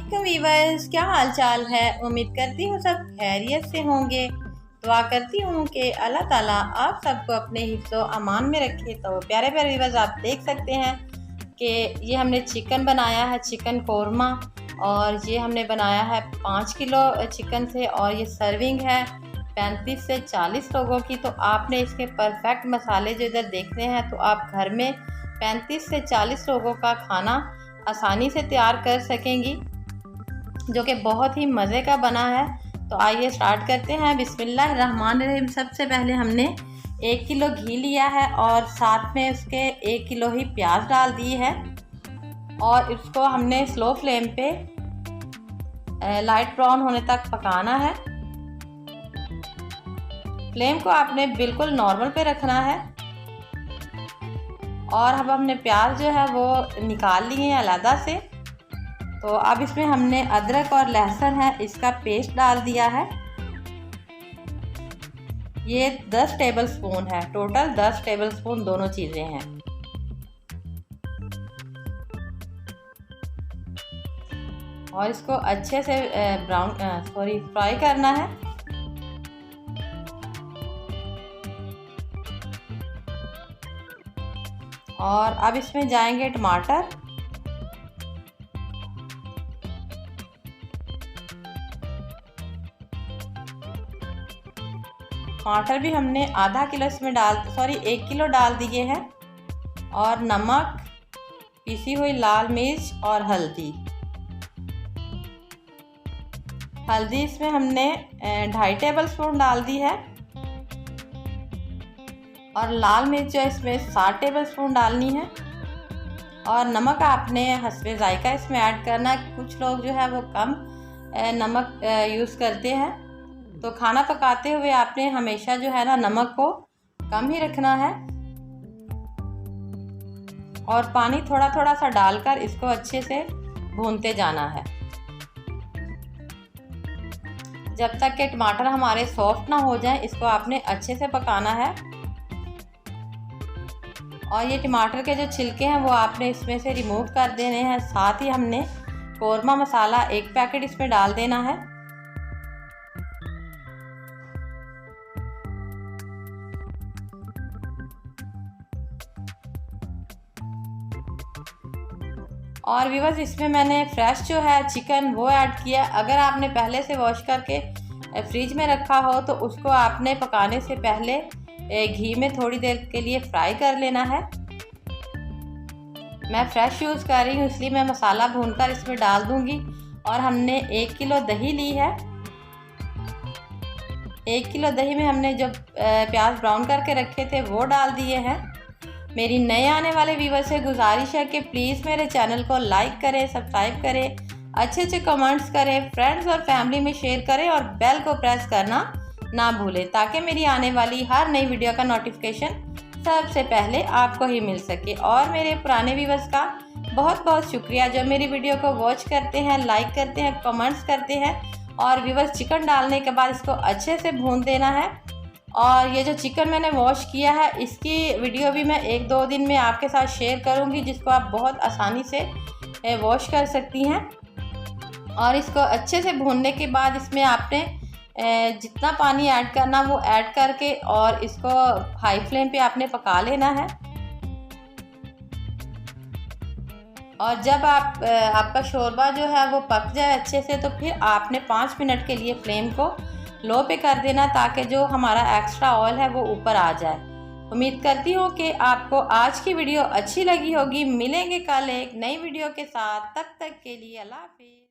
वालेकुम वीवर्स, क्या हाल चाल है। उम्मीद करती हूँ सब खैरियत से होंगे। दुआ करती हूँ कि अल्लाह ताला आप सबको अपने हिफ्ज़ो अमान में रखे। तो प्यारे प्यारे वीवर्स, आप देख सकते हैं कि ये हमने चिकन बनाया है, चिकन कोरमा, और ये हमने बनाया है 5 किलो चिकन से, और ये सर्विंग है 35 से 40 लोगों की। तो आपने इसके परफेक्ट मसाले जो इधर देखने हैं, तो आप घर में 35 से 40 लोगों का खाना आसानी से तैयार कर सकेंगी, जो कि बहुत ही मज़े का बना है। तो आइए स्टार्ट करते हैं। बिस्मिल्लाहिर्रहमानिर्रहीम। सबसे पहले हमने 1 किलो घी लिया है और साथ में उसके 1 किलो ही प्याज डाल दी है, और इसको हमने स्लो फ्लेम पे लाइट ब्राउन होने तक पकाना है। फ्लेम को आपने बिल्कुल नॉर्मल पे रखना है। और अब हमने प्याज जो है वो निकाल लिए हैं अलग से। तो अब इसमें हमने अदरक और लहसुन है, इसका पेस्ट डाल दिया है। ये 10 टेबल स्पून है, टोटल 10 टेबल स्पून दोनों चीज़ें हैं। और इसको अच्छे से फ्राई करना है। और अब इसमें जाएंगे टमाटर। टमाटर भी हमने आधा किलो इसमें 1 किलो डाल दिए हैं। और नमक, पिसी हुई लाल मिर्च और हल्दी इसमें हमने 2.5 टेबल स्पून डाल दी है। और लाल मिर्च जो इसमें 7 टेबल स्पून डालनी है। और नमक आपने हस्बे जायका इसमें ऐड करना है। कुछ लोग जो है वो कम नमक यूज़ करते हैं, तो खाना पकाते हुए आपने हमेशा जो है ना नमक को कम ही रखना है। और पानी थोड़ा थोड़ा सा डालकर इसको अच्छे से भूनते जाना है, जब तक कि टमाटर हमारे सॉफ्ट ना हो जाए। इसको आपने अच्छे से पकाना है। और ये टमाटर के जो छिलके हैं वो आपने इसमें से रिमूव कर देने हैं। साथ ही हमने कोरमा मसाला 1 पैकेट इसमें डाल देना है। और व्यूअर्स, इसमें मैंने फ्रेश जो है चिकन वो ऐड किया। अगर आपने पहले से वॉश करके फ्रिज में रखा हो तो उसको आपने पकाने से पहले घी में थोड़ी देर के लिए फ्राई कर लेना है। मैं फ्रेश यूज़ कर रही हूँ, इसलिए मैं मसाला भूनकर इसमें डाल दूंगी। और हमने 1 किलो दही ली है। 1 किलो दही में हमने जो प्याज ब्राउन करके रखे थे वो डाल दिए हैं। मेरी नए आने वाले व्यूवर से गुजारिश है कि प्लीज़ मेरे चैनल को लाइक करें, सब्सक्राइब करें, अच्छे अच्छे कमेंट्स करें, फ्रेंड्स और फैमिली में शेयर करें, और बेल को प्रेस करना ना भूलें, ताकि मेरी आने वाली हर नई वीडियो का नोटिफिकेशन सबसे पहले आपको ही मिल सके। और मेरे पुराने व्यूवर्स का बहुत बहुत शुक्रिया जो मेरी वीडियो को वॉच करते हैं, लाइक करते हैं, कमेंट्स करते हैं। और व्यूवर्स, चिकन डालने के बाद इसको अच्छे से भून देना है। और ये जो चिकन मैंने वॉश किया है, इसकी वीडियो भी मैं 1-2 दिन में आपके साथ शेयर करूंगी, जिसको आप बहुत आसानी से वॉश कर सकती हैं। और इसको अच्छे से भूनने के बाद इसमें आपने जितना पानी ऐड करना वो ऐड करके और इसको हाई फ्लेम पे आपने पका लेना है। और जब आपका शोरबा जो है वो पक जाए अच्छे से, तो फिर आपने 5 मिनट के लिए फ्लेम को लो पे कर देना, ताकि जो हमारा एक्स्ट्रा ऑयल है वो ऊपर आ जाए। उम्मीद करती हूँ कि आपको आज की वीडियो अच्छी लगी होगी। मिलेंगे कल एक नई वीडियो के साथ, तब तक के लिए अल्लाह हाफिज़।